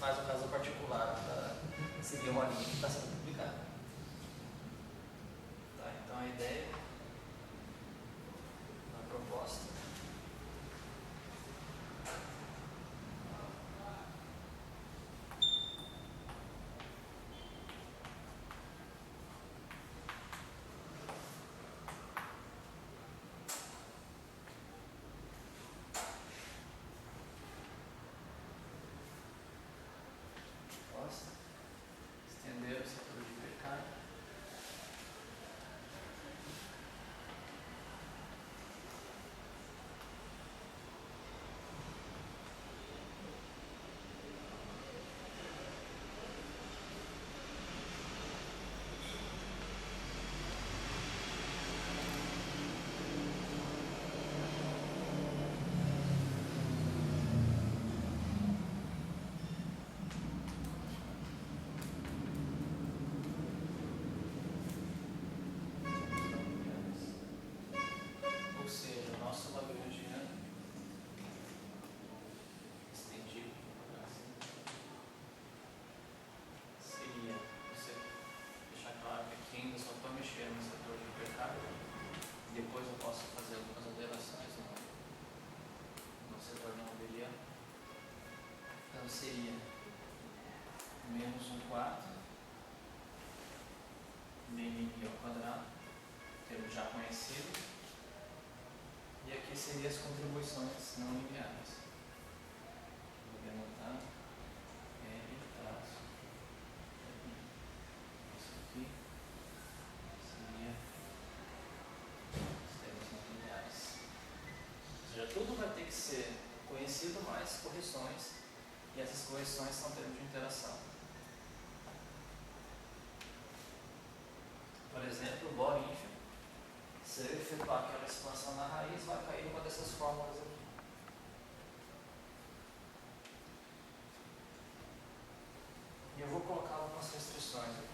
faz o caso particular para seguir uma linha que está sendo publicada. Tá, então a ideia, a proposta, estender o setor de mercado. Ou seja, o nosso lagrangiano estendido seria, você deixar claro que aqui ainda só estou mexendo no setor de mercado, depois eu posso fazer algumas alterações no setor não abeliano. Então seria menos 1/4 dmi ao quadrado, termo já conhecido, e aqui seriam as contribuições não lineares. Vou anotar L traço. Isso aqui seria os termos não lineares. Ou seja, tudo vai ter que ser conhecido mais correções, e essas correções são termos de interação. Por exemplo, o Bohr ínfimo, se eu efetuar aquela expansão na raiz, vai cair uma dessas fórmulas aqui. E eu vou colocar algumas restrições aqui.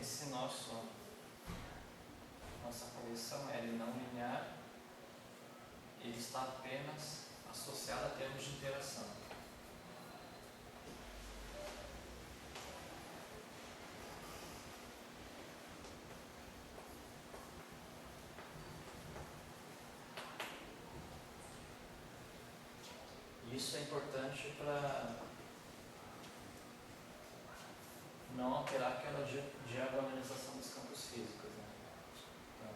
Esse nossa correção L não linear, ele está apenas associado a termos de interação. Isso é importante para não alterar aquela diagonalização dos campos físicos, né? Então,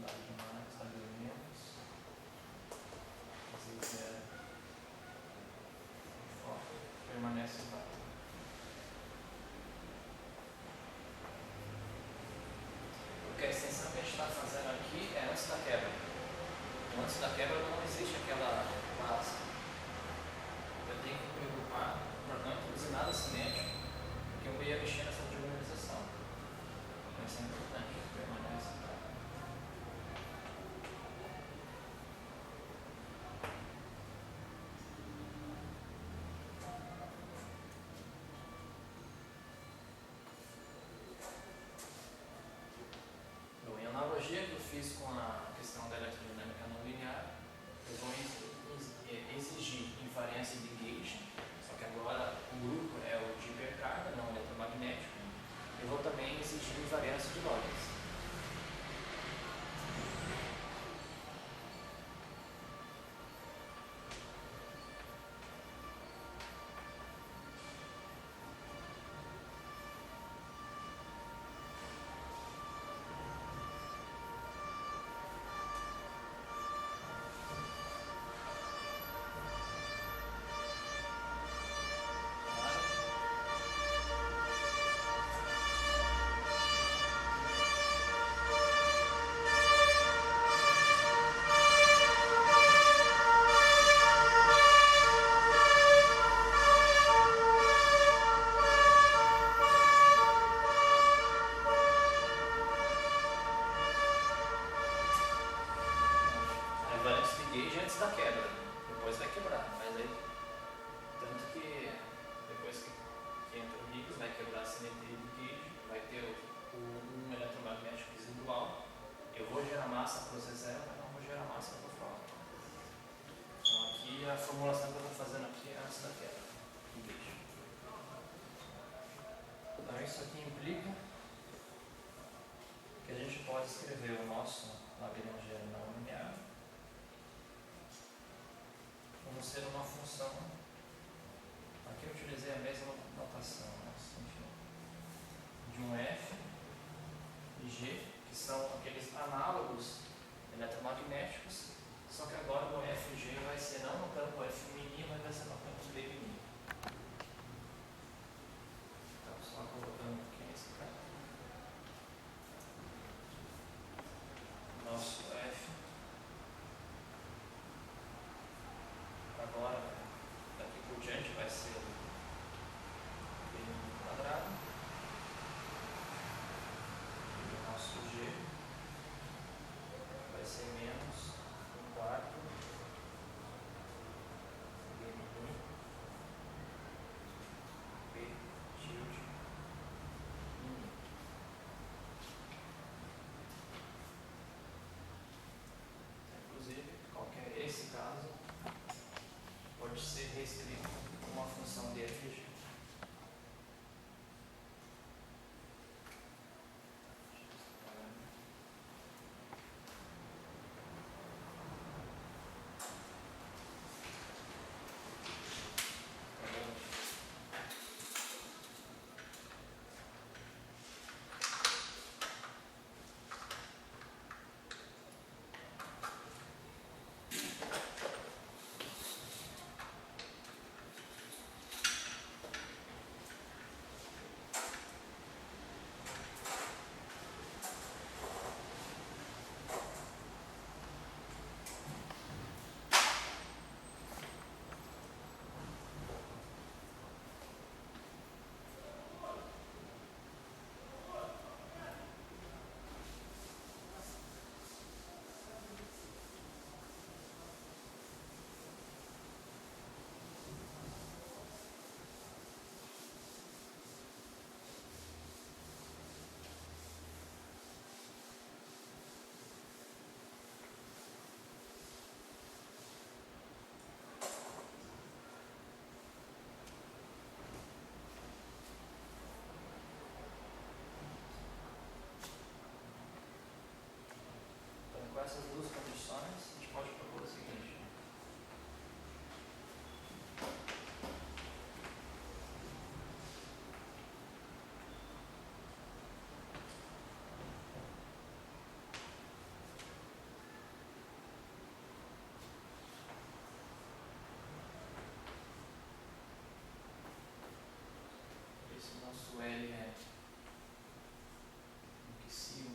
W mais, W menos, Z0, permanece igual. Porque a extensão que a gente está fazendo aqui é antes da quebra. Então, antes da quebra não existe aquela base. Eu tenho que me preocupar para não introduzir nada cinético, porque eu ia mexer nessa diagonalização. Então isso é importante, permanece igual. Em analogia que eu fiz com a questão da eletrodinâmica não linear, eu vou massa para o Z0, mas não vou gerar massa para o frota. Então aqui a formulação que eu estou fazendo aqui é antes da queda. Então isso aqui implica que a gente pode escrever o nosso Lagrangiano não linear como ser uma função. Aqui eu utilizei a mesma notação, né? De um f e g, que são aqueles análogos eletromagnéticos, só que agora o f e g vai ser não no campo f mini, mas vai ser no campo b mini. Então, só colocando aqui nesse campo. Nosso f agora, daqui por diante, vai ser b mini quadrado. E o nosso g vai ser menos 1/4 b mini b tilde mini. Inclusive, qualquer esse caso pode ser reescrito como uma função de f e g. Com essas duas condições, a gente pode propor o seguinte. Esse nosso L é que se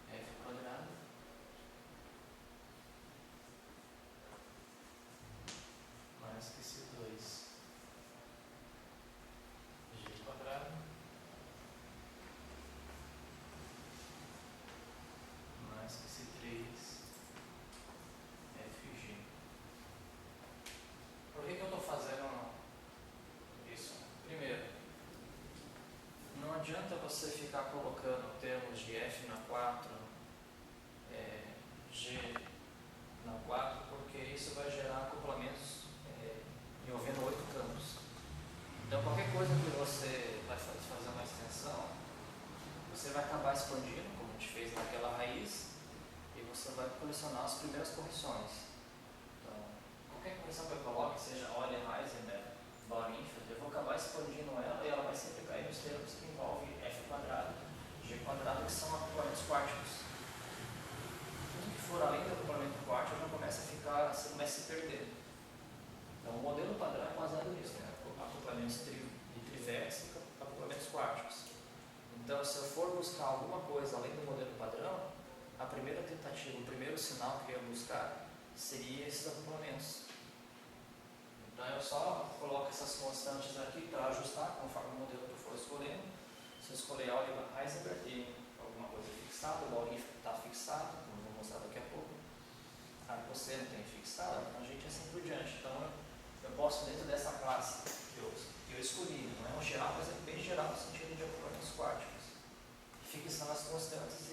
f quadrado mais que se 2 g quadrado mais que se 3 fg. Por que eu estou fazendo isso? Primeiro, não adianta você ficar colocando termos de f na 4, g na 4, porque isso vai gerar acoplamentos envolvendo 8 campos. Então, qualquer coisa que você vai fazer uma extensão, você vai acabar expandindo, como a gente fez naquela raiz, e você vai colecionar as primeiras correções. Então, qualquer correção que eu coloque, seja Euler, Heisenberg, Bauer-Einfeld, eu vou acabar expandindo ela e ela vai sempre cair nos termos que envolvem f quadrado, g quadrado, que são acoplamentos quánticos. Tudo que for além do acoplamento quântico já começa a se perder. Então, o modelo padrão é baseado nisso, né? Acoplamentos de trivértice e acoplamentos quánticos. Então, se eu for buscar alguma coisa além do modelo padrão, a primeira tentativa, o primeiro sinal que eu ia buscar seria esses acoplamentos. Então, eu só coloco essas constantes aqui para ajustar conforme o modelo que eu for escolhendo. Se eu escolher Euler, Heisenberg e alguma coisa fixada, o Bauer-Einfeld está fixado, como eu vou mostrar daqui a pouco. Você não tem fixado, a gente assim por diante. Então, eu posso, dentro dessa classe que eu escolhi, não é um geral, mas é bem geral no sentido de acoplamentos quánticos, fixar as constantes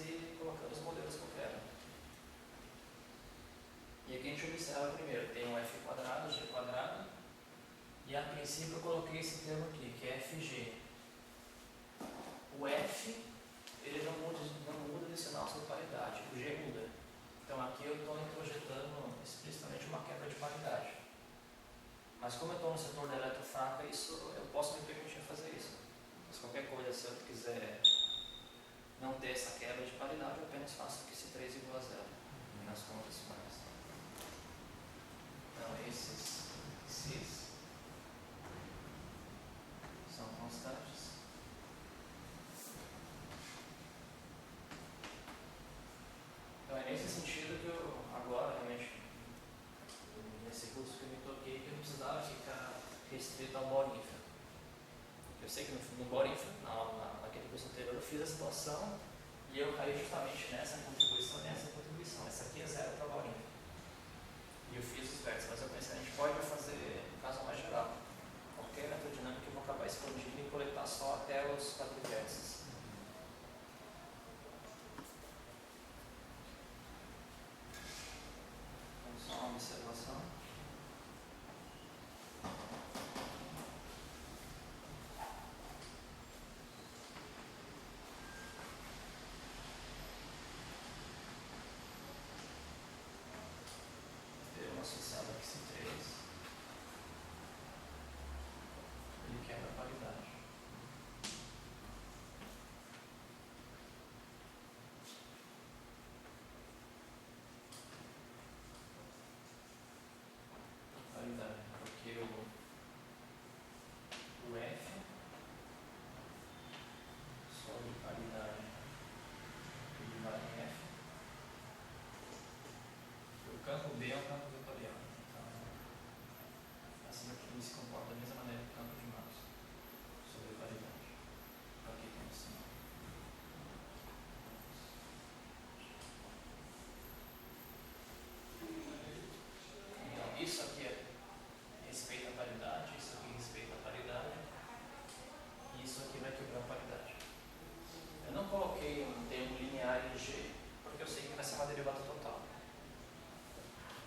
princípio eu coloquei esse termo aqui, que é FG. O F, ele não muda de sinal de paridade, o G muda. Então aqui eu estou introjetando explicitamente uma quebra de paridade. Mas como eu estou no setor da eletrofraca, isso, eu posso me permitir fazer isso. Mas qualquer coisa, se eu quiser não ter essa quebra de paridade, eu apenas faço aqui esse 3 igual a 0 nas contas finais. Então esses são constantes. Então é nesse sentido que eu agora realmente, nesse curso que eu me toquei, que eu não precisava ficar restrito ao Bohr-Infra. Eu sei que no Bohr-Infra, naquele curso anterior, eu fiz a situação e eu caí justamente nessa contribuição. Essa aqui é 0 para Bohr-Infra. E eu fiz os vértices, mas eu pensei, a gente pode fazer um caso mais geral. Qualquer eletrodinâmica eu vou acabar expandindo e coletar só até os 4 vértices. Então, só uma observação. Associado aqui esse 3, ele quebra a paridade. Paridade, porque o F sobre paridade ele vai em F. O campo B é um campo vetorial. Então, essa daqui se comporta da mesma maneira que o campo de Maxwell sobre paridade. Aqui tem o sinal. Então, isso aqui respeita a paridade, isso aqui respeita a paridade, e isso aqui vai quebrar a paridade. Eu não coloquei um termo linear em G, porque eu sei que vai ser uma derivada total.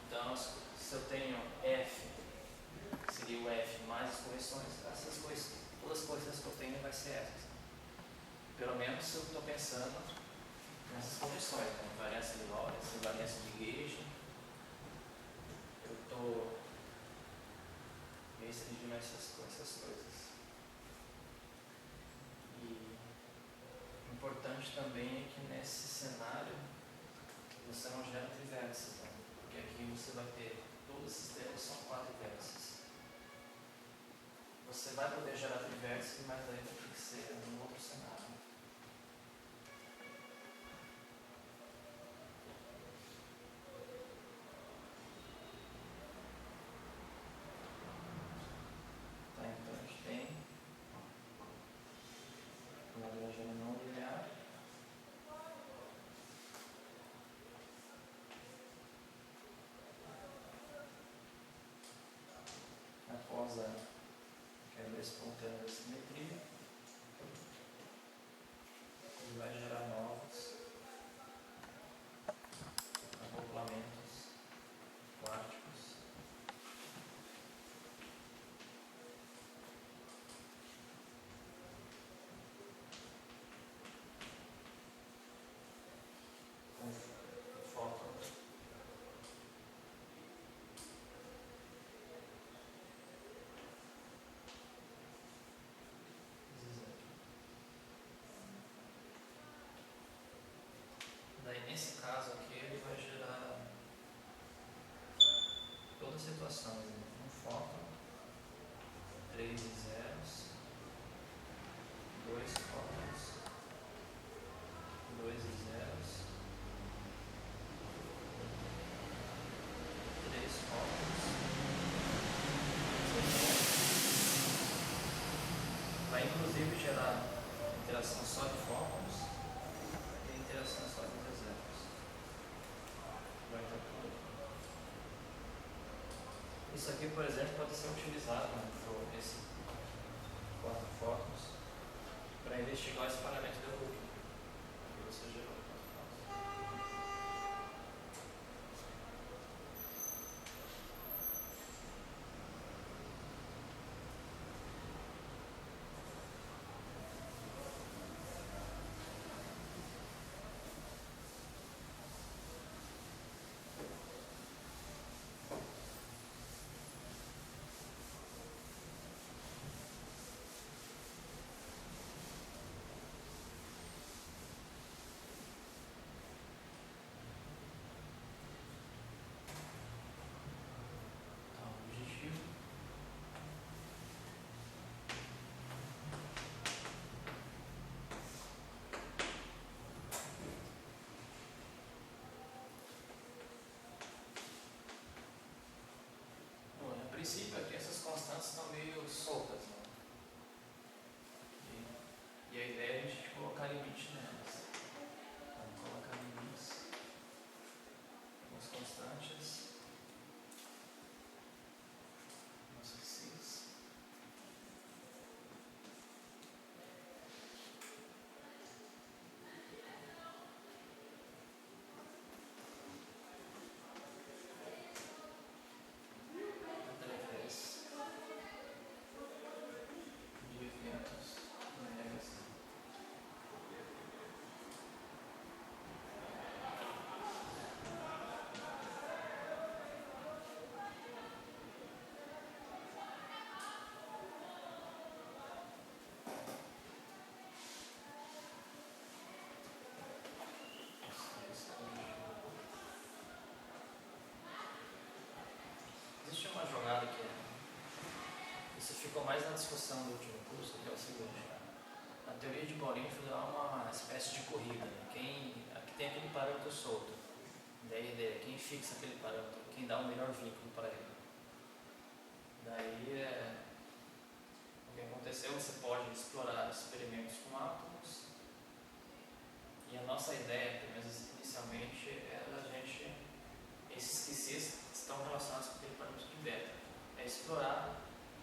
Então, se eu tenho F, seria o F mais as correções, todas as correções que eu tenho vai ser essas. Pelo menos se eu estou pensando nessas correções, né? Variância de Lorentz, variância de Gauge. Eu estou restringindo essas coisas. E importante também é que nesse cenário você não gera trivértices, né? Porque aqui você vai ter, todos esses termos são 4 vértices. Você vai poder gerar trivértices, mas aí vai ter que ser num outro cenário. Tá, então a gente tem uma diagrama não linear. Após a quebra espontânea da simetria, ele vai gerar novos acoplamentos quânticos. Com fótons. Daí nesse caso aqui ele vai gerar todas as situações, né? Um fóton, 3 zeros, 2 fótons, 2 zeros, 3 fótons, vai inclusive gerar interação só de fótons e interação só de zeros. Vai estar tudo. Isso aqui, por exemplo, pode ser utilizado, né, esse 4 fótons, para investigar o espalhamento do núcleo. Aqui você gerou 4 fótons. ficou mais na discussão do último curso, que é o seguinte: a teoria de Bollinger é uma espécie de corrida. Aqui tem aquele parâmetro solto. Daí a ideia é quem fixa aquele parâmetro, quem dá o melhor vínculo para ele. Daí o que aconteceu, você pode explorar experimentos com átomos, e a nossa ideia, pelo menos inicialmente, era esses que cis estão relacionados com aquele parâmetro de beta, é explorar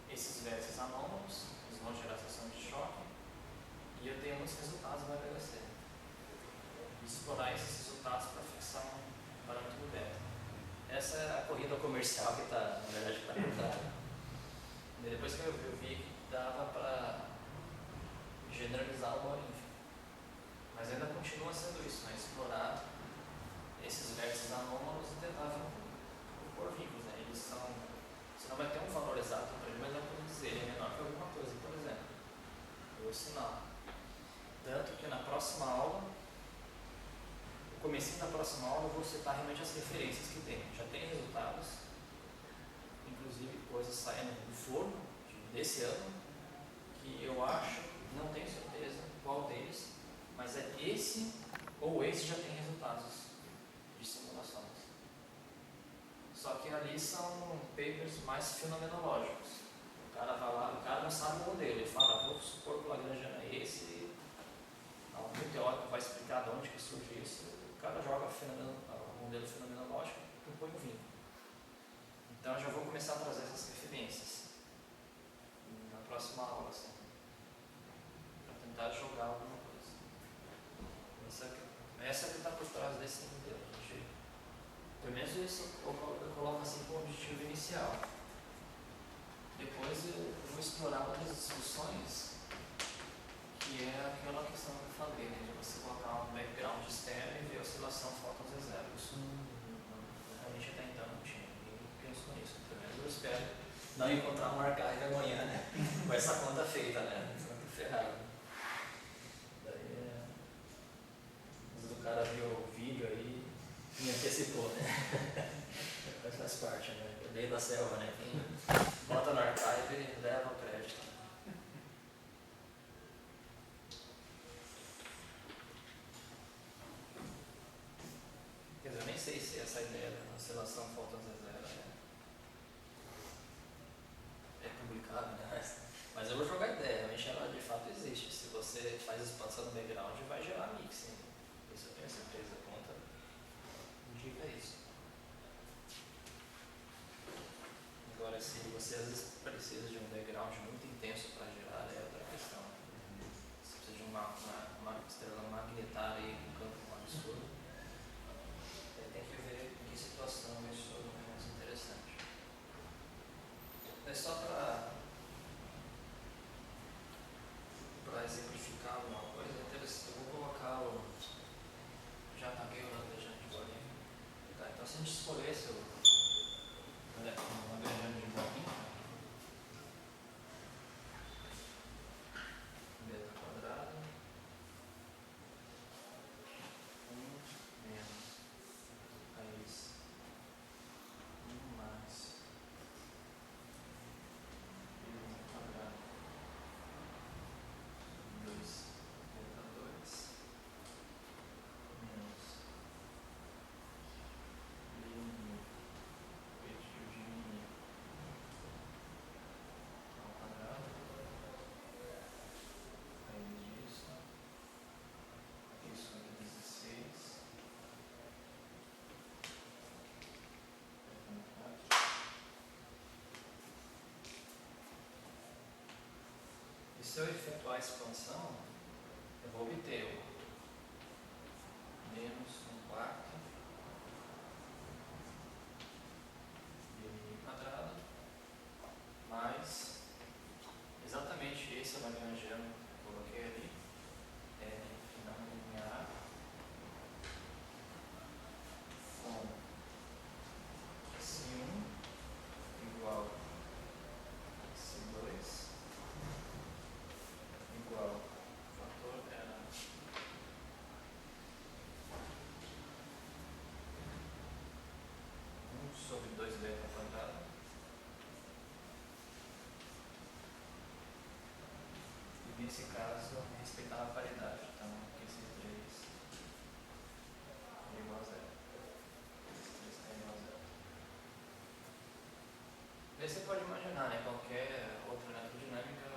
esses vértices anômalos, eles vão gerar seções de choque, e eu tenho muitos resultados no HHC. Explorar esses resultados para fixar um parâmetro do beta. Essa é a corrida comercial que está, na verdade, para entrar. Depois que eu vi que dava para generalizar o Bollinger. Mas ainda continua sendo isso, né? Explorar esses vértices anômalos e tentar por vínculos, né? Eles são, você não vai ter um valor exato para ele, mas dá para dizer, ele é menor que alguma coisa, por exemplo. O sinal. Tanto que na próxima aula, no comecinho da próxima aula, eu vou citar realmente as referências que tem. Já tem resultados, inclusive coisas saindo do forno desse ano, que eu acho, não tenho certeza qual deles, mas é esse ou esse já tem resultados de simulações. Só que ali são papers mais fenomenológicos. O cara vai lá, o cara não sabe o modelo, ele fala, vou supor que o Lagrangiano é esse, algum teórico vai explicar de onde que surge isso, o cara joga o modelo fenomenológico e põe o vínculo. Então eu já vou começar a trazer essas referências na próxima aula, assim, para tentar jogar alguma coisa. Essa que está por trás desse modelo. Pelo menos isso eu coloco assim como objetivo inicial. Depois eu vou explorar outras discussões, que é aquela questão que eu falei, né, de você colocar um background externo e ver a oscilação fótons a zero. Isso realmente até então não tinha, ninguém pensou nisso. Pelo menos eu espero não encontrar um archive amanhã, né, com essa conta feita, né, ferrado. Daí, às vezes o cara viu o vídeo aí e me antecipou, né. Mas faz parte, né, lei da selva, né, quem bota no archive e leva o crédito. Quer dizer, eu nem sei se essa ideia da oscilação fótons a zero é publicável, né? Mas eu vou jogar a ideia, realmente ela de fato existe. Se você faz expansão no background, vai gerar mixing. Isso eu tenho certeza, a conta indica isso. Agora, se você às vezes precisa de um background muito intenso para gerar, é outra questão. Você precisa de uma estrela magnetar aí com um campo absurdo. Tem que ver em que situação isso é mais interessante. É só para exemplificar alguma coisa interessante. Eu vou colocar já paguei o Lagrangiano de Bollinger. Tá, então se a gente escolhesse o Lagrangiano de Bollinger, beta quadrado, 1 menos raiz 1 mais π quadrado 2 beta 2 menos π repetido de mim ao quadrado, raiz disso, isso aqui 16, e se eu efetuar a expansão, eu vou obter o menos 1/4 de quadrado mais exatamente esse Lagrangiano que eu coloquei ali, não linear, com S1 igual a S2 igual fator era 1 sobre 2 beta quadrado nesse caso, respeitar a paridade. Então, aqui esses 3 é igual a zero. Esses 3 é igual a zero. Daí você pode imaginar, né? Qualquer outra eletrodinâmica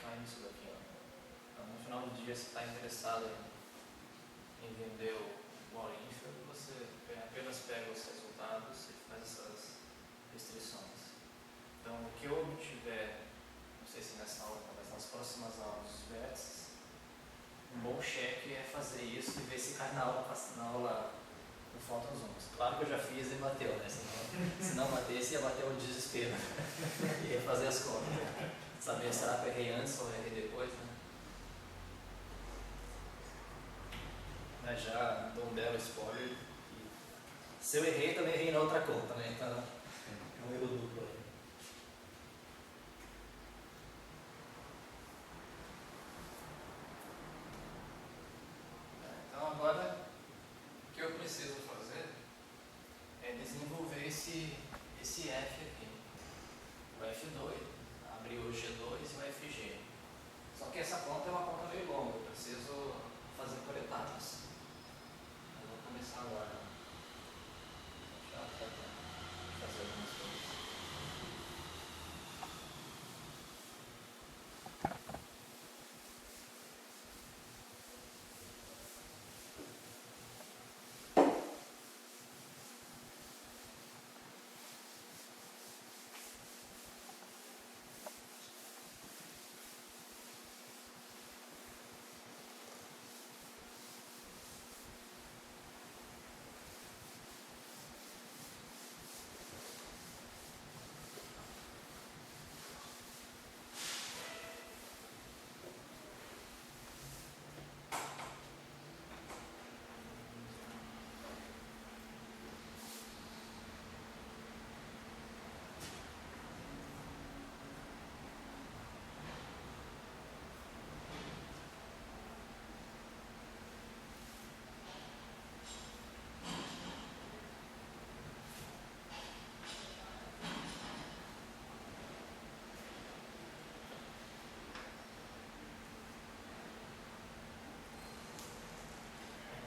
cai nisso daqui. Ó. Então, no final do dia, se está interessado em vender o all-in-field, você apenas pega os resultados e faz essas restrições. Então, o que eu obtiver, não sei se nessa aula, mas nas próximas aulas dos vértices, um bom cheque é fazer isso e ver se cai na aula do Photon Zooms. Claro que eu já fiz e bateu, né? Se não batesse, ia bater o desespero. Ia fazer as contas. Saber será que eu errei antes ou errei depois, né? Mas já dou um belo spoiler. Se eu errei, também errei na outra conta, né? Então, é um erro duplo aí. Então, agora, o que eu preciso fazer é desenvolver esse F aqui. O F2, abrir o G2 e o FG. Só que essa conta é uma conta meio longa, eu preciso fazer por etapas. Eu vou começar agora. Já para fazer algumas coisas.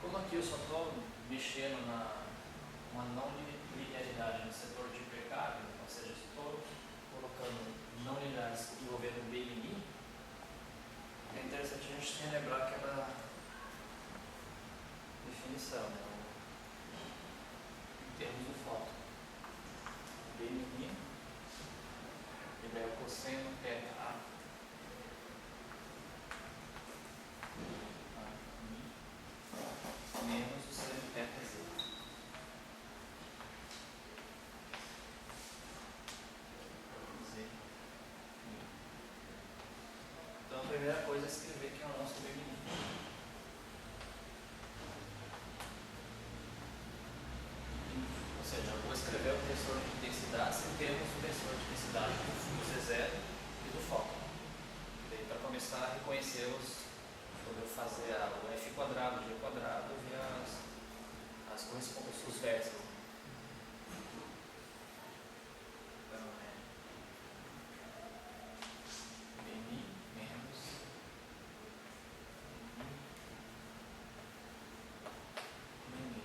Como aqui eu só estou mexendo uma não linearidade no setor de precário, ou seja, estou colocando não linearidades envolvendo B e I, é interessante a gente relembrar aquela definição, né? Em termos do fóton. B e I, ele é o cosseno θ menos o seno θz. Então a primeira coisa é escrever que é o nosso BMI. Ou seja, eu vou escrever o tensor de intensidade sem termos o tensor de intensidade do Z0 e do fóton. Daí para começar a reconhecê-los, quando eu fazer o F quadrado, G quadrado, eu ver as correspondentes, os vértices. Então é BMI menos BMI.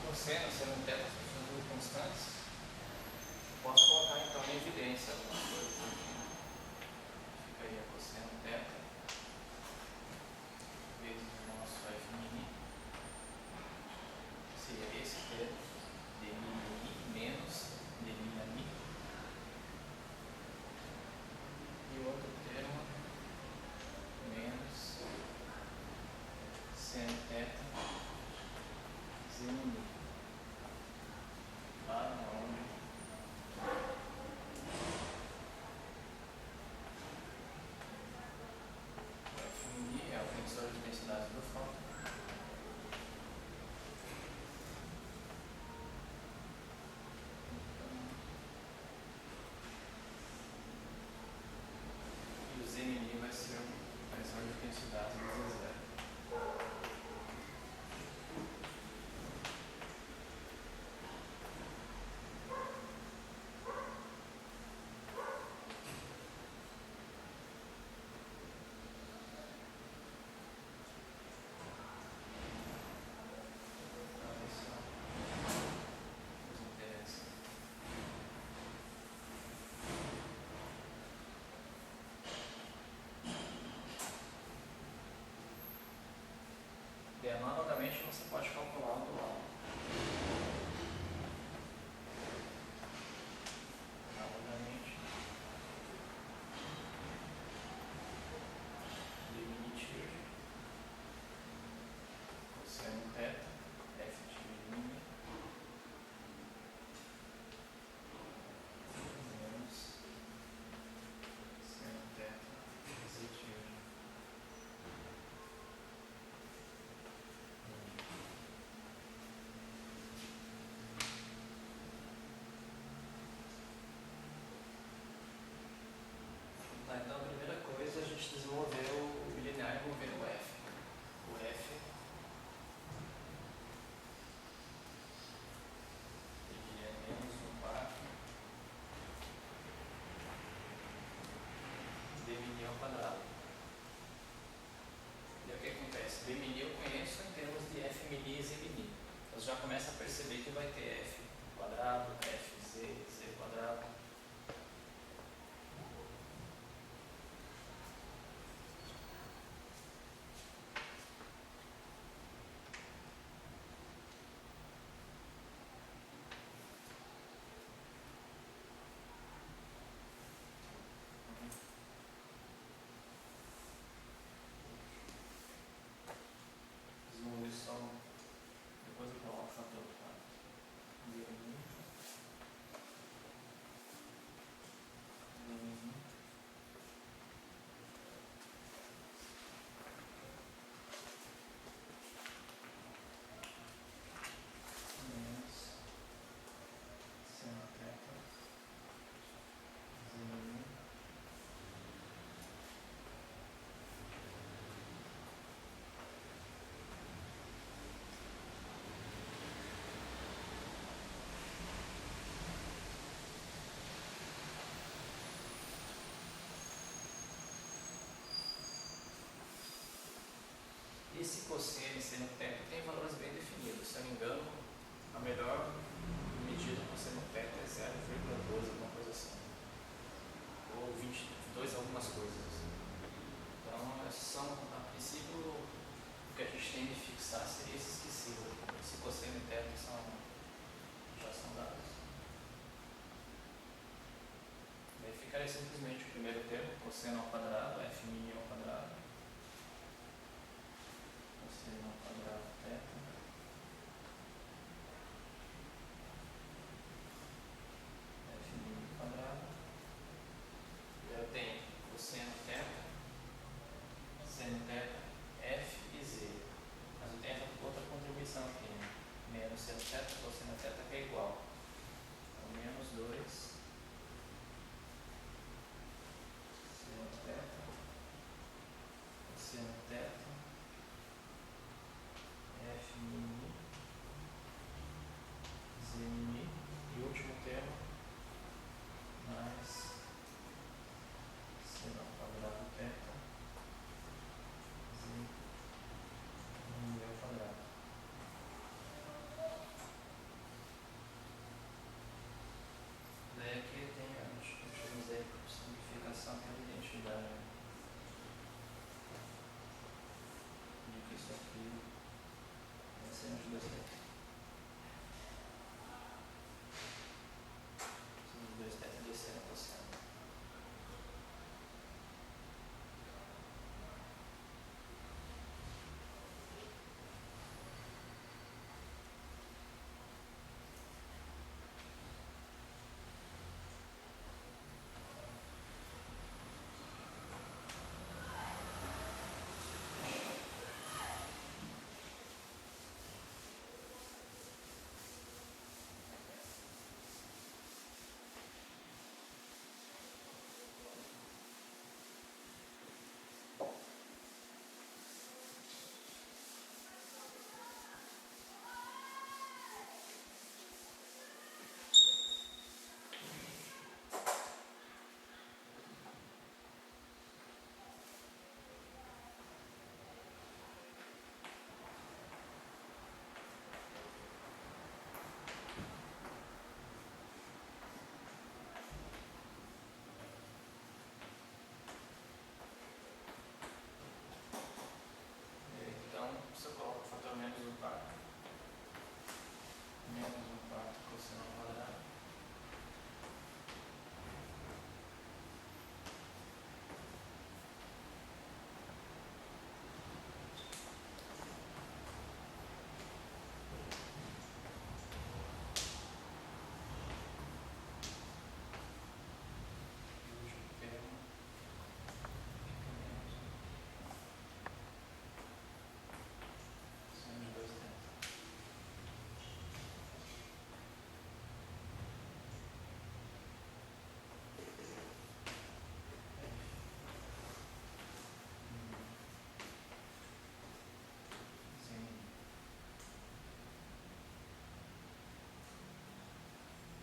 Cosseno, sendo θ, funções constantes, posso colocar então em evidência algumas coisas aqui. Fica aí a cosseno θ vezes o nosso F mini, seria esse termo, d mini menos d mini, e o outro termo menos seno θ Z mini. Lá onde o F mini é o tensor de densidade do fóton. E o Z mini vai ser o tensor de densidade do Z0. E analogamente você pode calcular o dual. Analogamente, diminutivo, cosseno θ, F de mini, menos seno θ, Z de Tá, então a primeira coisa é a gente desenvolver o bilinear envolvendo o F. O F dividiria menos 1/4 d mini ao quadrado. E aí o que acontece? D mini eu conheço em termos de F mini e Z mini. Então você já começa a perceber que vai ter F quadrado, F, Z quadrado. Depois eu coloco o fator 4. Menos seno θ, Z. Esse cosseno e seno θ tem valores bem definidos. Se eu não me engano, a melhor medida do cosseno θ é 0,12, alguma coisa assim. Ou 22, algumas coisas assim. Então, são, a princípio, o que a gente tem de fixar seria esse esquecido. Esse cosseno e θ já são dados. Daí ficaria simplesmente o primeiro termo, cosseno ao quadrado, F mini ao quadrado. Cosseno ao quadrado θ. F mini ao quadrado. E eu tenho cosseno θ, seno θ, F e Z. Mas eu tenho essa outra contribuição aqui, né? Menos seno θ, cosseno θ que é igual. Então, menos 2 seno θ menos 1/4 cosseno ao quadrado.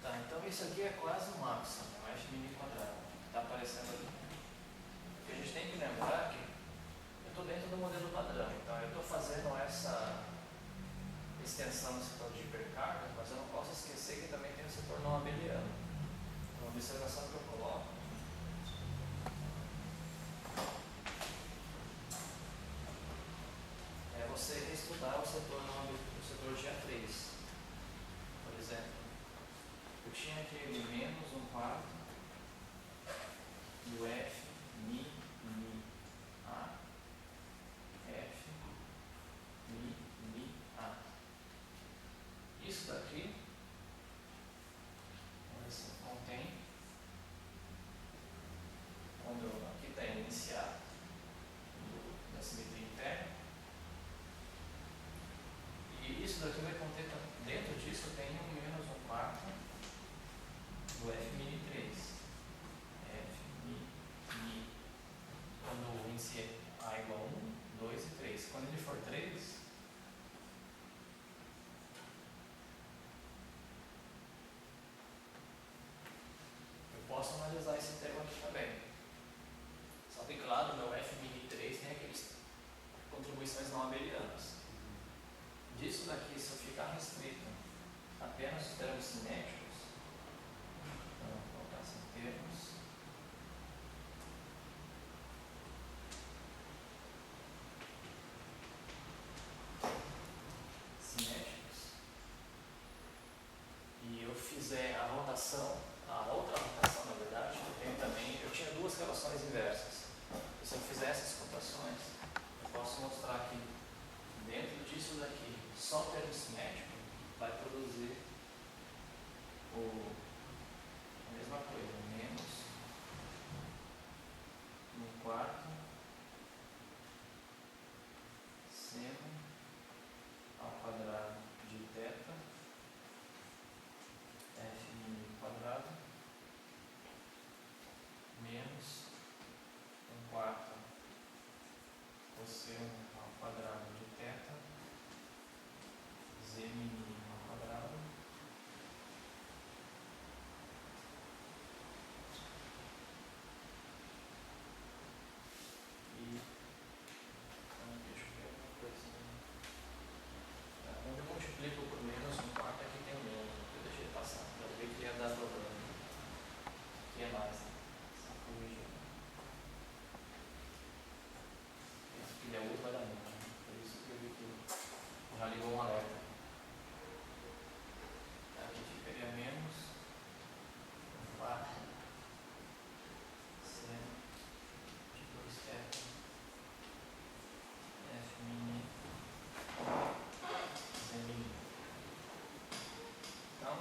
Tá, então isso aqui é quase um ápice, um f mini quadrado. Está aparecendo ali. O que a gente tem que lembrar é que eu estou dentro do modelo padrão. Então eu estou fazendo essa extensão do setor de hipercarga, mas eu não posso esquecer que também tem o setor não abeliano. Então a observação que eu coloco é você estudar o setor não abeliano, o setor GA3. Por exemplo, eu tinha aquele menos 1/4 do F mi A, F mi A. Isso daqui, contém, quando aqui está iniciado da simetria interna, e isso daqui vai conter, dentro disso tem um menos 1/4 do F mini 3. F mi, quando o índice A igual a 1, 2 e 3. Quando ele for 3, eu posso analisar esse termo aqui também. Só que, claro, meu F mini 3 tem aquelas contribuições não abelianas. Disso daqui, se eu ficar restrito apenas os termos cinéticos, então vou colocar assim, termos cinéticos, e eu fizer a rotação, a outra rotação na verdade, eu tinha duas relações inversas. E se eu fizer essas rotações, eu posso mostrar que dentro disso daqui, só o termo cinético vai produzir a mesma coisa, menos 1/4 seno ao quadrado de θ F mini quadrado menos 1/4 cosseno ao quadrado de θ Z mini ao quadrado e deixa eu ver alguma coisa. Quando eu multiplico por menos 1/4, aqui tem o menos, eu deixei passar, para ver que ia dar problema. Aqui é mais, né? Só corrigir. Esse pilha outro vai dar menos, né? Por isso que eu vi que já ligou um alerta. Aqui ficaria menos 1/4 seno de 2θ F mini Z mini. Então,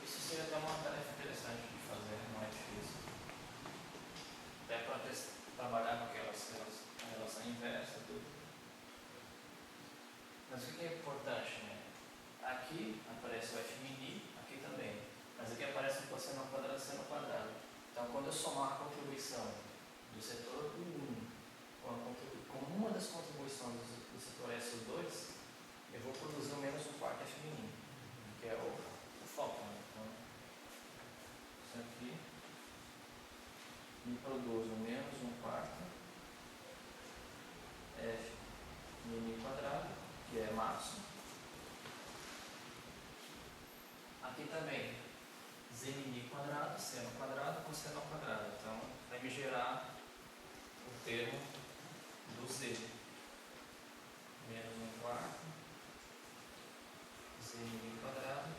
isso seria até uma tarefa interessante de fazer, não é difícil. Até para trabalhar com a relação inversa, tudo. Mas o que é importante, né? Aqui aparece o F mini, aqui também. Mas aqui aparece o cosseno ao quadrado e seno ao quadrado. Então, quando eu somar a contribuição do setor 1 com uma das contribuições do setor S2, eu vou produzir o menos 1/4 F mini, que é o foco. Né? Então, isso aqui me produz o menos 1/4 F mini quadrado, que é máximo. Aqui também, Z mini quadrado, seno quadrado, cosseno ao quadrado. Então, vai me gerar o termo do Z. Menos 1/4 Z mini quadrado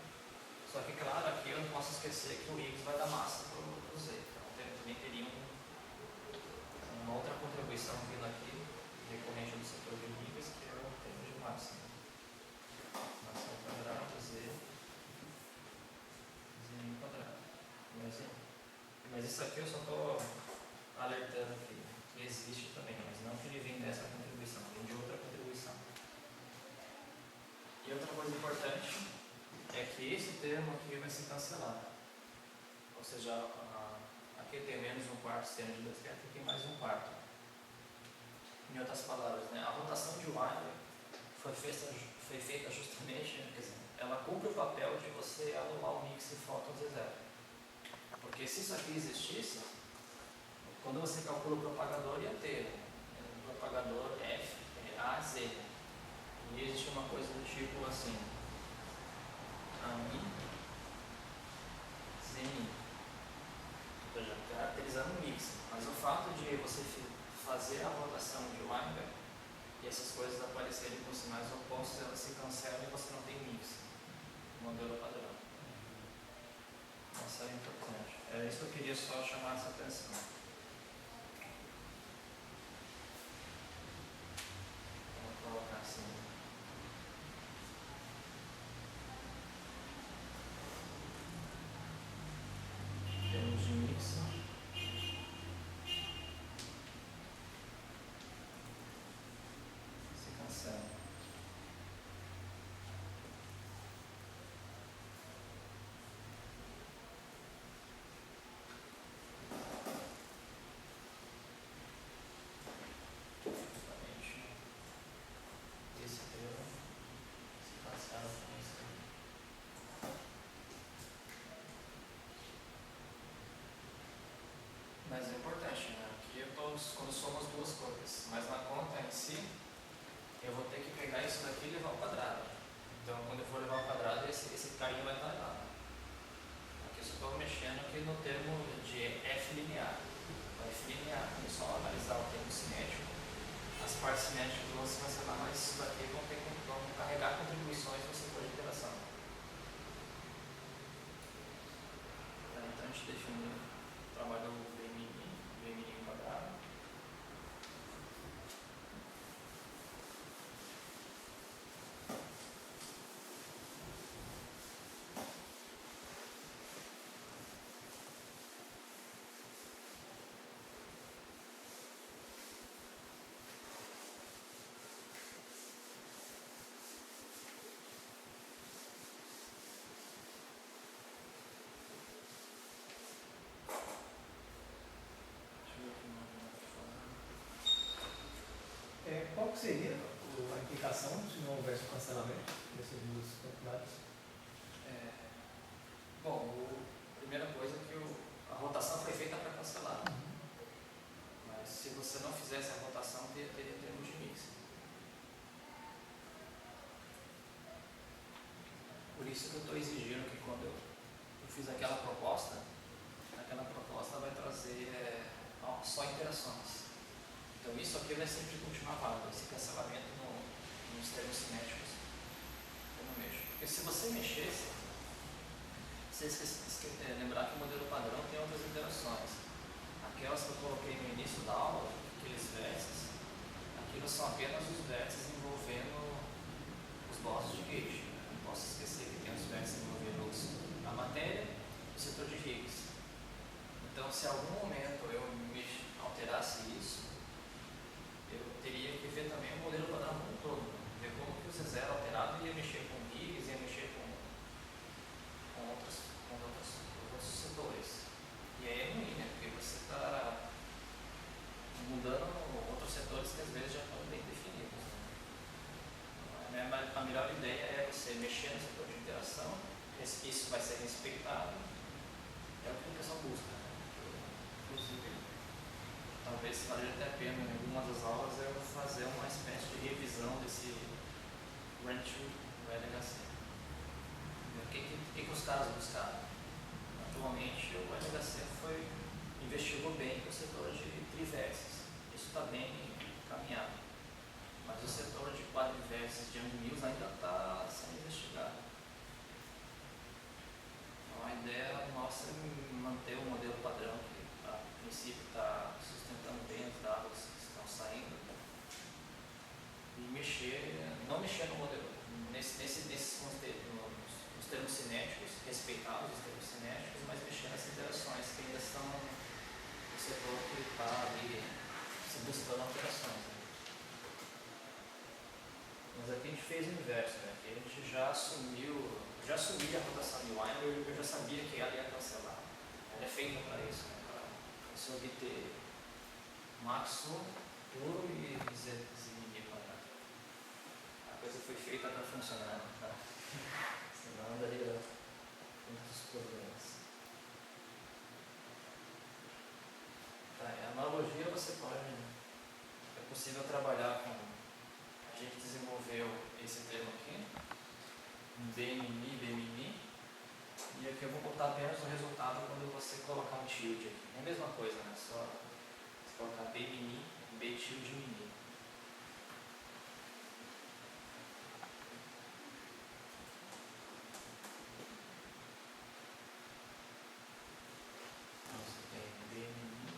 esquecer que o Higgs vai dar massa para o Z. Então também teria uma outra contribuição vindo aqui, decorrente do setor de Higgs, que é o termo de massa. Massa ao quadrado, Z ao quadrado. Mas isso aqui eu só estou alertando aqui, que existe também, mas não que ele vem dessa contribuição, vem de outra contribuição. E outra coisa importante é que esse termo aqui vai se cancelar. Ou seja, aqui tem menos um quarto seno de 2 pi, aqui tem mais um quarto. Em outras palavras, né, a rotação de Weyl foi feita justamente, quer dizer, ela cumpre o papel de você anular o mix de fótons e zero. Porque se isso aqui existisse, quando você calcula o propagador, ia ter o propagador F, A, Z. E existe uma coisa do tipo assim, AMI, ZMI. Ou seja, caracterizando o mix. Mas o fato de você fazer a rotação de Weyl e essas coisas aparecerem com sinais opostos, elas se cancelam e você não tem mix. Modelo padrão. Isso é importante. É isso que eu queria só chamar essa atenção. Vou colocar assim. Temos de mix. Se cancela. Mas é importante, né? Aqui quando somos duas coisas, mas na conta em si, eu vou ter que pegar isso daqui e levar ao quadrado. Então, quando eu for levar ao quadrado, esse carinha vai estar lá. Aqui eu só estou mexendo aqui no termo de F linear. O F linear, é só analisar o termo cinético. As partes cinéticas vão se cancelar, mas isso daqui vão carregar contribuições no setor de interação. Então, a gente definiu o trabalho do VMI quadrado. Qual que seria a implicação se não houvesse o cancelamento dessas duas quantidades? Bom, a primeira coisa é que a rotação foi feita para cancelar. Mas se você não fizesse a rotação, teria termo de mix. Por isso que eu estou exigindo que quando eu fiz aquela proposta vai trazer só interações. Então isso aqui vai sempre continuar válido, esse cancelamento nos termos cinéticos. Eu não mexo. Porque se você mexesse, lembrar que o modelo padrão tem outras interações. Aquelas que eu coloquei no início da aula, aqueles vértices, aquilo são apenas os vértices envolvendo os bosses de gauge. Não posso esquecer que tem os vértices envolvendo a matéria e o setor de Higgs. Então, se em algum momento eu alterasse isso, eu teria que ver também o modelo padrão como um todo. Ver como que o Z0 alterado ia mexer com Higgs, ia mexer com outros setores. E aí é ruim, né? Porque você está mudando outros setores que às vezes já estão bem definidos. Né? A melhor ideia é você mexer no setor de interação, isso vai ser respeitado, é o que o pessoal busca. Né? Inclusive, talvez valha até a pena em alguma das aulas eu fazer uma espécie de revisão desse Ranch do LHC. O que os caras buscaram? Atualmente o LHC investigou bem o setor de trivértices. Isso está bem caminhado. Mas o setor de quadrivértices de Young Mills ainda está sendo investigado. Então a ideia nossa é manter o modelo padrão que a princípio está sustentando bem os dados que estão saindo e não mexer no modelo, nos termos cinéticos, respeitar os termos cinéticos, mas mexer nas interações que ainda estão no setor que está ali se buscando alterações. Né? Mas aqui a gente fez o inverso, né? Aqui a gente já assumia a rotação de Weinberg, eu já sabia que ela ia cancelar. Ela é feita para isso, né? Para você obter max 1 puro e z quadrado. A coisa foi feita para funcionar, tá? Senão daria muitos problemas. Tá, a analogia você pode. É possível trabalhar com. A gente desenvolveu esse termo aqui, BMI, e aqui eu vou botar apenas o resultado quando você colocar um tilde aqui. É a mesma coisa, né? Só você colocar BMI, B tilde mini. Então você tem BMI.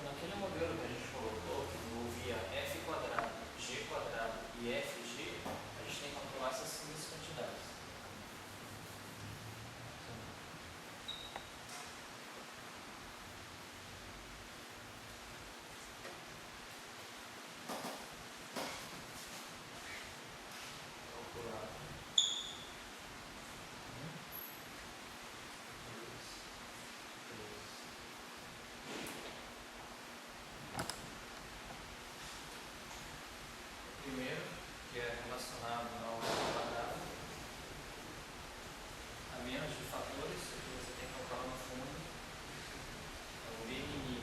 Naquele modelo que a gente colocou, que envolvia f quadrado, g quadrado e fg, a gente tem que calcular essas seguintes quantidades. Calcular 1, 2, 3. Primeiro, que é relacionado ao quadrado, a menos de fatores, que você tem que calcular no fundo, é o BMI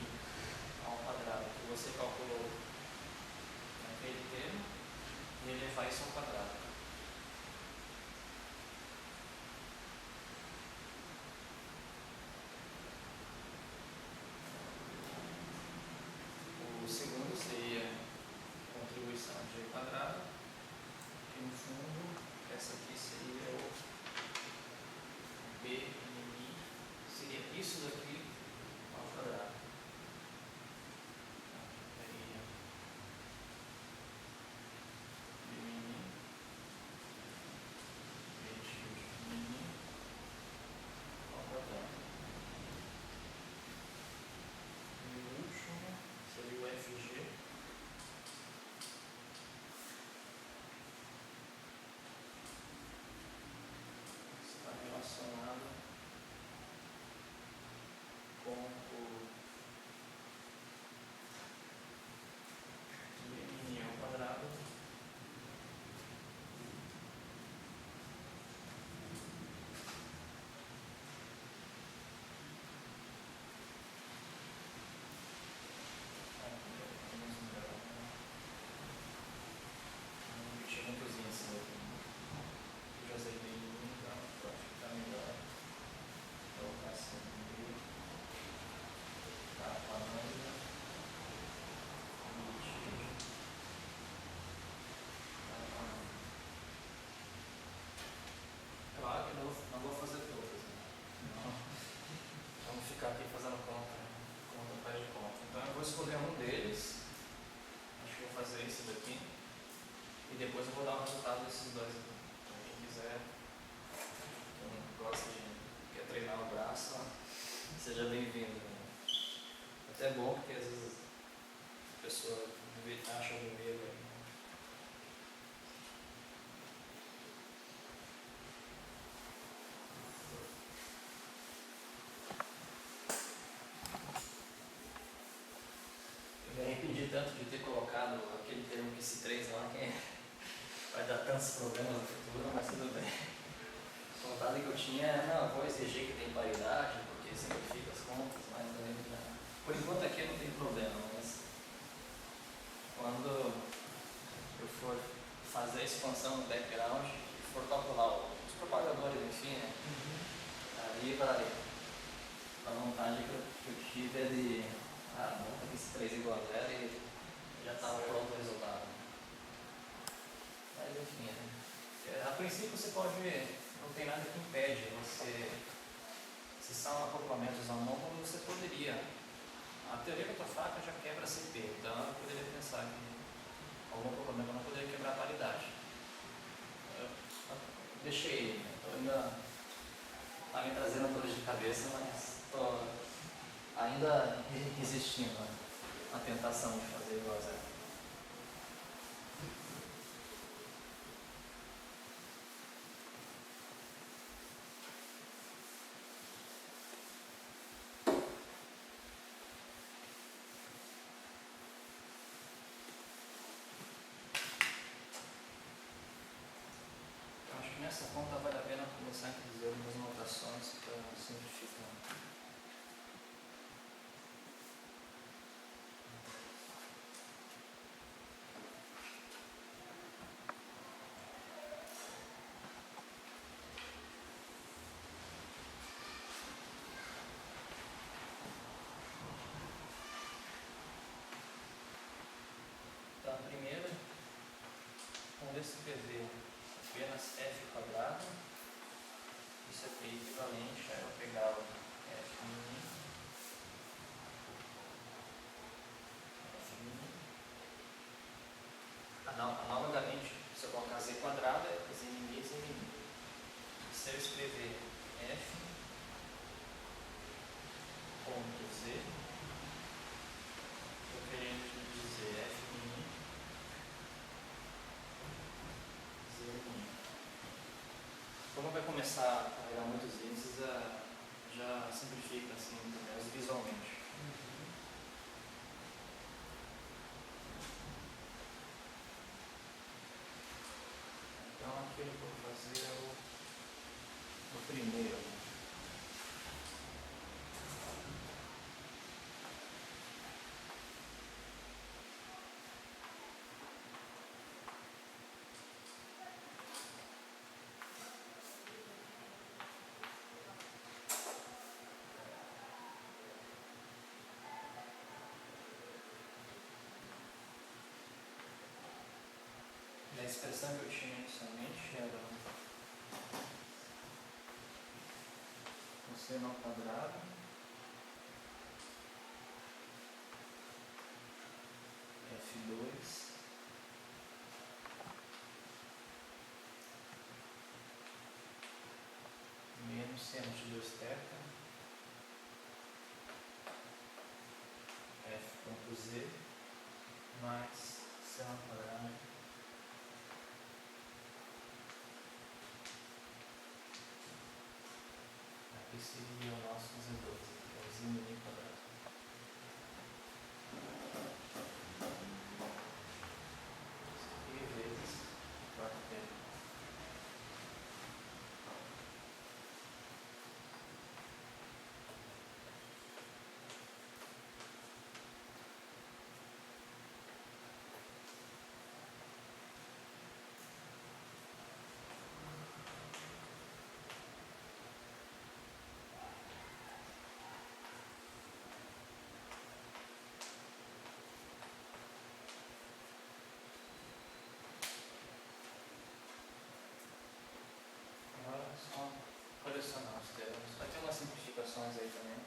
ao quadrado, que você calculou naquele termo, e elevar isso ao quadrado. O segundo seria contribuição de g quadrado, e no fundo, essa aqui seria o BMI, seria isso daqui ao quadrado. Seria BMI, B tilde mini ao quadrado. E o último seria o FG. vou escolher um deles, acho que vou fazer esse daqui, e depois eu vou dar o resultado desses dois aqui. Então, quem quiser, quem gosta quer treinar o braço, seja bem-vindo. Até é bom, porque às vezes a pessoa acha algum medo aí. Eu me arrependi tanto de ter colocado aquele termo que esse 3 lá, que vai dar tantos problemas no futuro, mas tudo bem. A vontade que eu tinha é, não, vou exigir que tem paridade, porque simplifica as contas, mas também já. Por enquanto aqui não tem problema, mas quando eu for fazer a expansão no background, for calcular os propagadores, enfim, né? Ali vai. A vontade que eu tive é de monta aqui esse 3 igual a 0 e já estava pronto o resultado. Mas enfim, né? A princípio você pode, não tem nada que impede você, se são acoplamentos anômalos, você poderia. A teoria da tua faca já quebra CP, então eu poderia pensar que algum acoplamento não poderia quebrar a paridade. Eu deixei, né? Estou ainda está me trazendo dores de cabeça, mas estou ainda resistindo à tentação de fazer igual a 0. Acho que nessa conta vale a pena começar a introduzir algumas notações para simplificar. Então, primeiro, vamos escrever apenas f quadrado. Isso aqui é equivalente a eu pegar o f mini, analogamente, se eu colocar z quadrado, é z mini, z mini. Se eu escrever f ponto z, eu querendo dizer f mini, z mini. Como vai começar a virar muitos índices, já simplifica assim, visualmente. Então aquilo que eu vou fazer é o primeiro. A expressão que eu tinha inicialmente era o seno ao quadrado F2 menos seno de 2 θ F ponto z mais seno ao quadrado aqui seria o nosso Z12, que é o Z mini quadrado. E vezes 4π. Agora é só colecionar os termos. Vai ter umas simplificações aí também.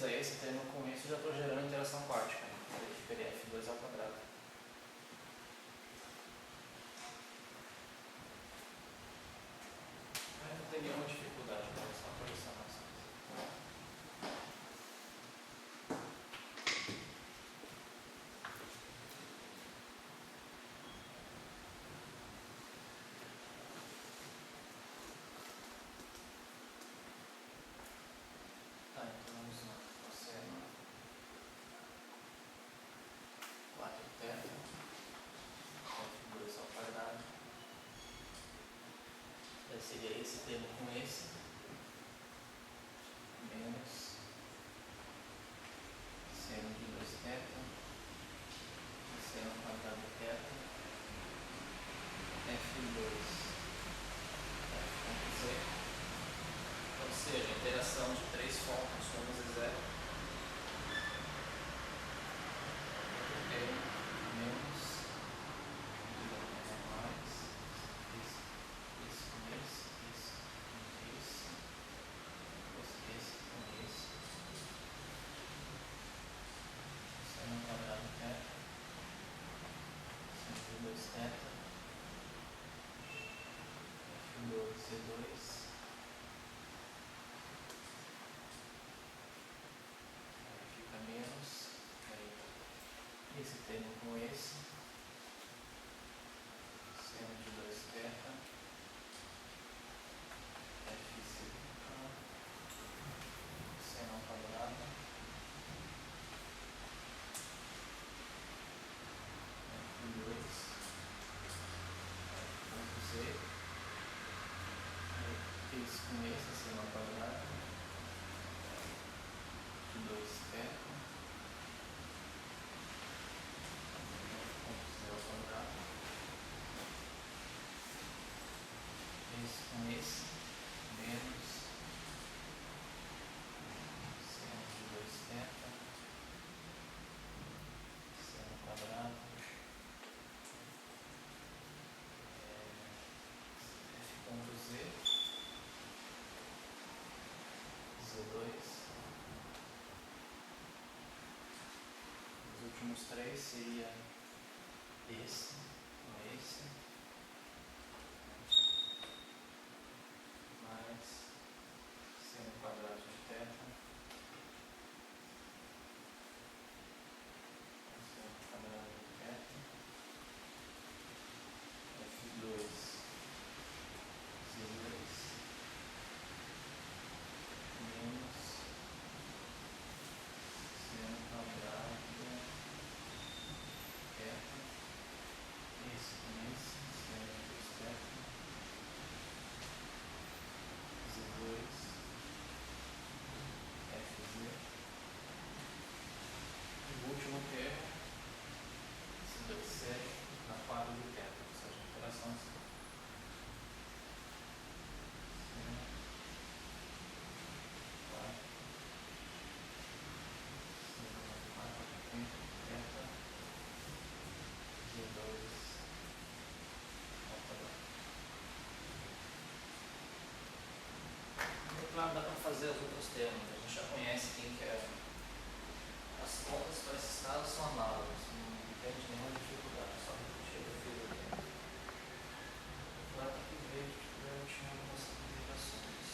fizer esse termo com esse, eu já estou gerando interação quântica. Ele ficaria F2 ao quadrado. Mas não tem nenhuma dificuldade com essa projeção. Tá, então vamos lá. Cosseno 4 θ F2 ao quadrado. Daí seria esse termo com esse, menos seno de 2 θ, seno ao quadrado θ, F2 F.z, ou seja, a interação de três fórmulas, somas é zero. Outro termo, menos, mais, isso com esse, isso com isso, esse com isso, seno ao quadrado θ, seno de 2 θ, F2 C2, aí fica menos, aí esse termo com esse, seno de 2 θ, F seno ao quadrado, F2, F.z, esse com esse, seno ao quadrado, de 2 θ, F.z ao quadrado, esse com esse, menos seno de 2 θ, seno ao quadrado, F.z, Z2, os últimos três seria esse com esse, mais seno quadrado de θ, seno quadrado de θ, F2, Z2, menos seno quadrado de θ, esse com esse, seno de 2 θ, Z2, Fz, e o último termo, esse 2C, na quadra de θ, ou seja, interações seno, quadra, seno na quadra de θ, Z2 ao quadrado. E claro, dá para fazer os outros termos, a gente já conhece quem que é. As contas para esses casos são análogas, não tem nenhuma dificuldade, só repetir o que eu fiz aqui. Agora tem que ver que eu tinha algumas simplificações.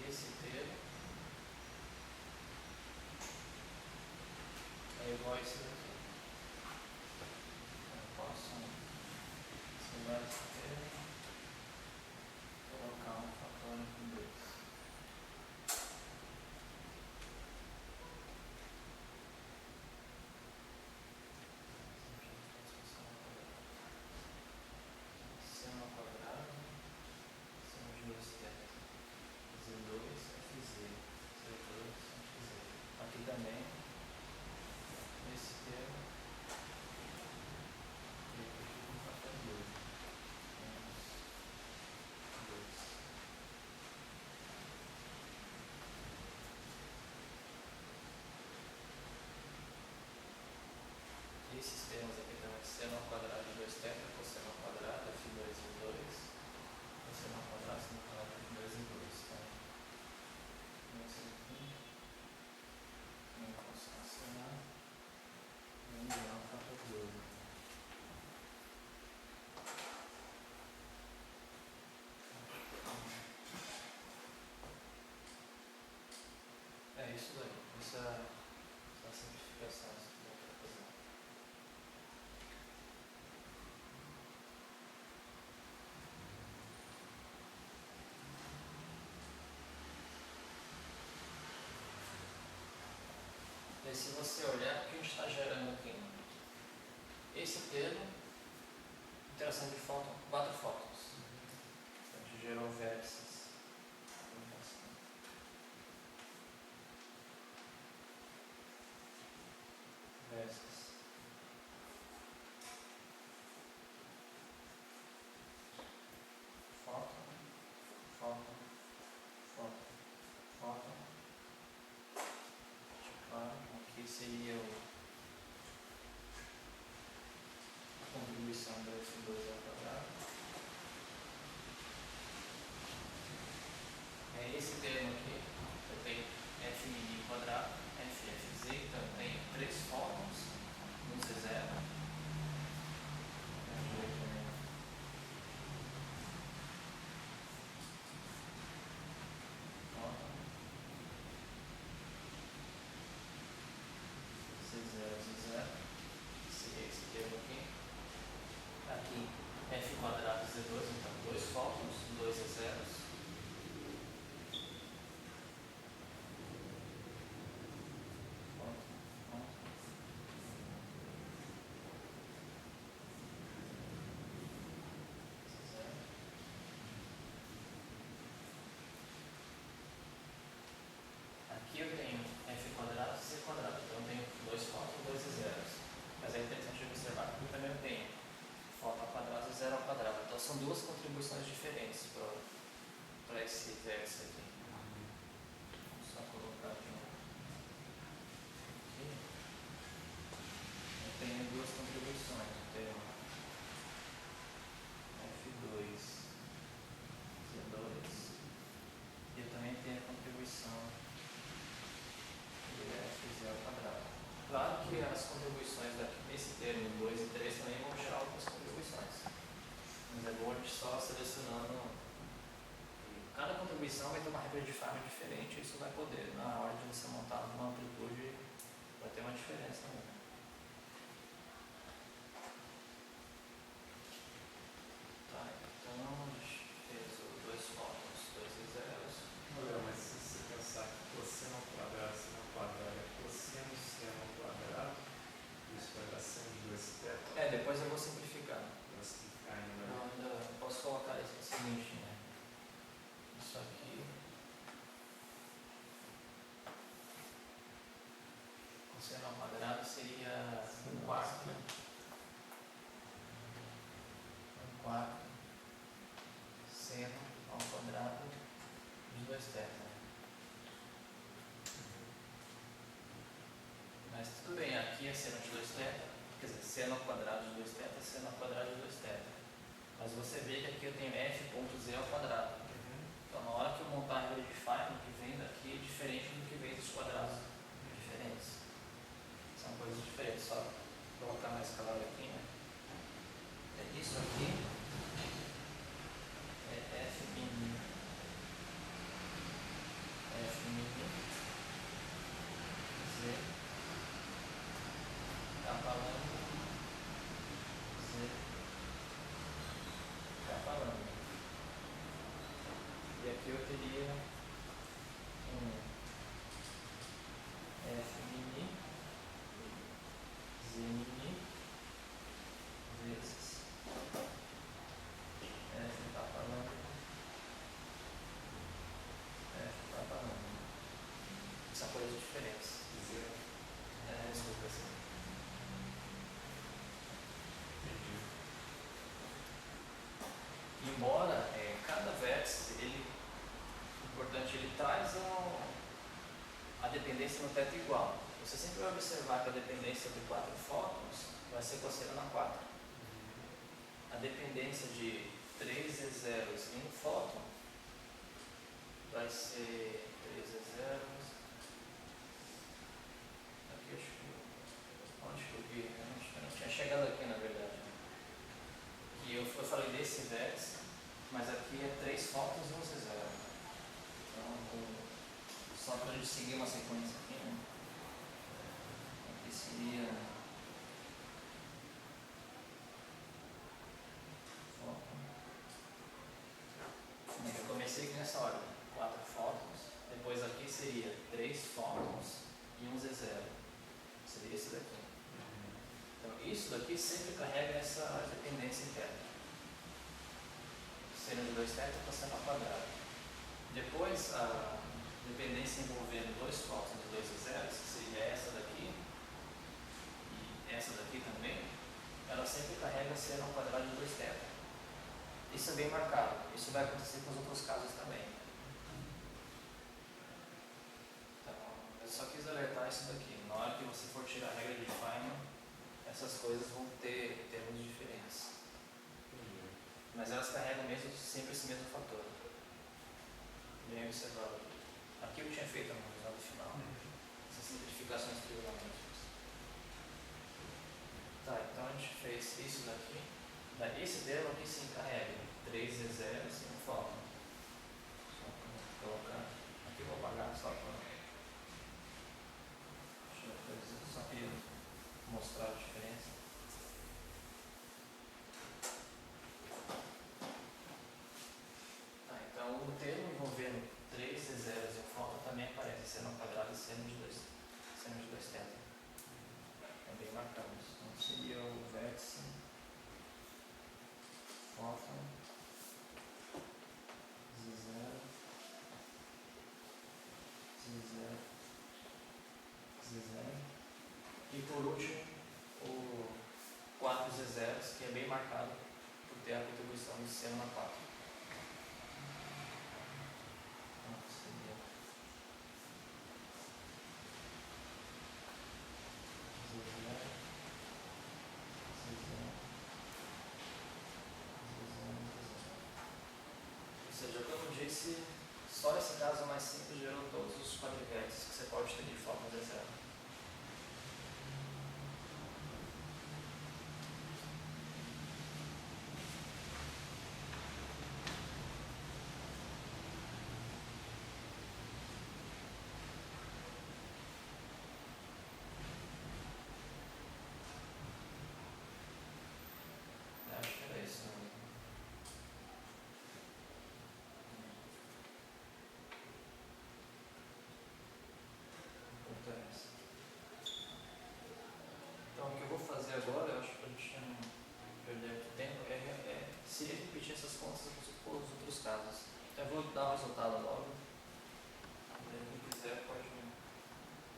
Esse termo é igual a esse daqui. Eu posso simular esse termo. isso daí. Essa simplificação que dá para fazer. E aí, se você olhar, o que a gente está gerando aqui? Esse termo, interação de fóton, 4 fótons. Então, a gente gerou vértices. Vértices. Fóton, fóton, fóton, fóton. Claro, aqui seria a contribuição do F2 ao quadrado. É esse termo aqui, eu tenho F mini quadrado, FFZ, então eu tenho 3 fótons, um Z0. Seria esse termo aqui. Aqui, F quadrado Z2, então 2 fótons, 2 Z0s. Aqui eu tenho F quadrado e Z quadrado, então eu tenho 2 fótons e 2 zeros. Mas é interessante observar que eu também tenho fóton ao quadrado e zero ao quadrado. Então são duas contribuições diferentes para esse vértice aqui. Vou só colocar de novo. Aqui. Eu tenho duas contribuições. Eu tenho F2, Z2. E eu também tenho a contribuição F ao quadrado. Claro que as contribuições daqui, nesse termo 2 e 3 também vão gerar algumas contribuições. Mas é bom a gente só selecionando. Cada contribuição vai ter uma regra de Feynman diferente, e isso vai poder, na hora de você montar uma amplitude, vai ter uma diferença também. Tá, então a gente fez os 2 fótons, 2 zeros. Olha, mas se você pensar que cosseno ao quadrado é cosseno seno ao quadrado, isso vai dar seno de 2 θ. Depois eu vou simplificar. Vai simplificar ainda. Não, ainda posso colocar isso no seguinte, né? Isso aqui. Cosseno ao quadrado seria 1/4. 1/4 seno ao quadrado de 2θ. Mas tudo bem, aqui é seno de 2θ, quer dizer, seno ao quadrado de 2θ, seno ao quadrado de 2θ. Mas você vê que aqui eu tenho f.z ao quadrado. Então, na hora que eu montar a regra de Feynman, o que vem daqui é diferente do que vem dos quadrados diferentes. São coisas diferentes, só colocar mais calor aqui, né? É isso aqui é F mini Z capa lambda Z capa lambda. E aqui eu teria um F mini Z mini vezes F capa lambda F capa lambda. São coisas diferentes. Desculpa, assim. Entendi. Embora cada vértice, importante, ele traz a dependência no teto igual. Você sempre vai observar que a dependência de 4 fótons vai ser cosseno a 4. A dependência de 3 zeros em um fóton vai ser 3 zeros. Aqui acho que. Onde que eu vi? Eu não tinha chegado aqui, na verdade. E eu falei desse vértice, mas aqui é 3 fótons e um zero. Então, Só para a gente seguir uma sequência aqui, né? Aqui seria. Eu comecei aqui nessa ordem, 4 fótons, depois aqui seria 3 fótons e um Z0. Seria esse daqui. Então isso daqui sempre carrega essa dependência interna. Seno de 2 θ passando ao quadrado. Depois a dependência envolvendo 2 fótons e 2 Z0, que seria essa daqui e essa daqui também, ela sempre carrega seno ao quadrado de 2 θ. Isso é bem marcado. Isso vai acontecer com os outros casos também. Então, eu só quis alertar isso daqui. Na hora que você for tirar a regra de Feynman, essas coisas vão ter termos diferentes. Mas elas carregam mesmo, sempre esse mesmo fator. Bem observado. Aqui eu tinha feito no resultado final. Essas simplificações trigonométricas. Tá, então a gente fez isso daqui. Esse termo aqui se encarrega 3 Z0 e um fóton. Só para colocar. Aqui eu vou apagar só para. Deixa eu fazer só para mostrar a diferença. Tá, então o termo envolvendo 3 Z0 e um fóton também aparece seno ao quadrado e seno de 2 θ. É bem marcado isso. Então seria o vértice. Fóton, Z0, Z0, Z0 e por último o 4 Z0, que é bem marcado por ter a contribuição de seno na 4. Então seria Z0, Z0. Ou seja, como eu disse, só esse caso mais simples gerou todos os quadrivértices que você pode ter de fóton Z0. Acho que era isso, né? Então, o que eu vou fazer agora, eu acho que para a gente não perder muito tempo, é se repetir essas contas com os outros casos. Então, eu vou dar o resultado logo. Quem quiser pode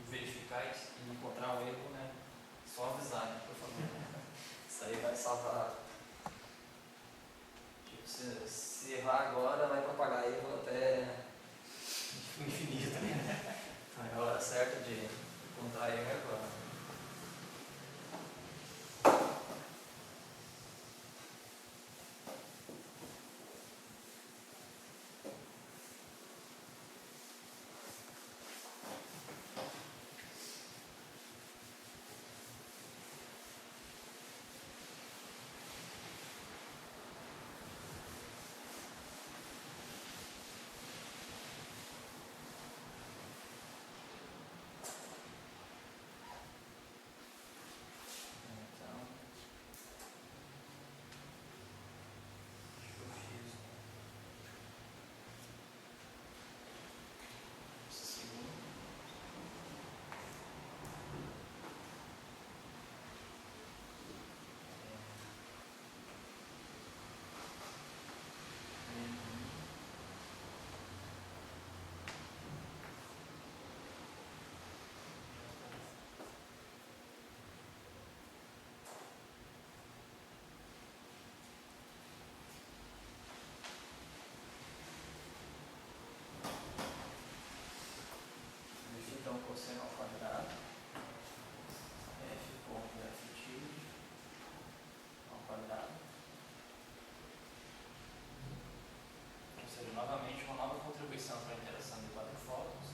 verificar e encontrar um erro, né? Só avisar, né? Por favor. Isso aí vai salvar. Tipo, se errar agora, vai propagar erro até o infinito, né? Então, a hora certa de encontrar erro é agora. Então, cosseno ao quadrado, f ponto f tilde ao quadrado. Ou seja, novamente uma nova contribuição para a interação de 4 fótons,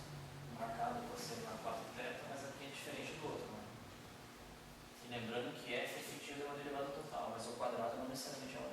marcado cosseno na 4θ, mas aqui é diferente do outro. Né? E lembrando que f tilde é uma derivada total, mas o quadrado não necessariamente é uma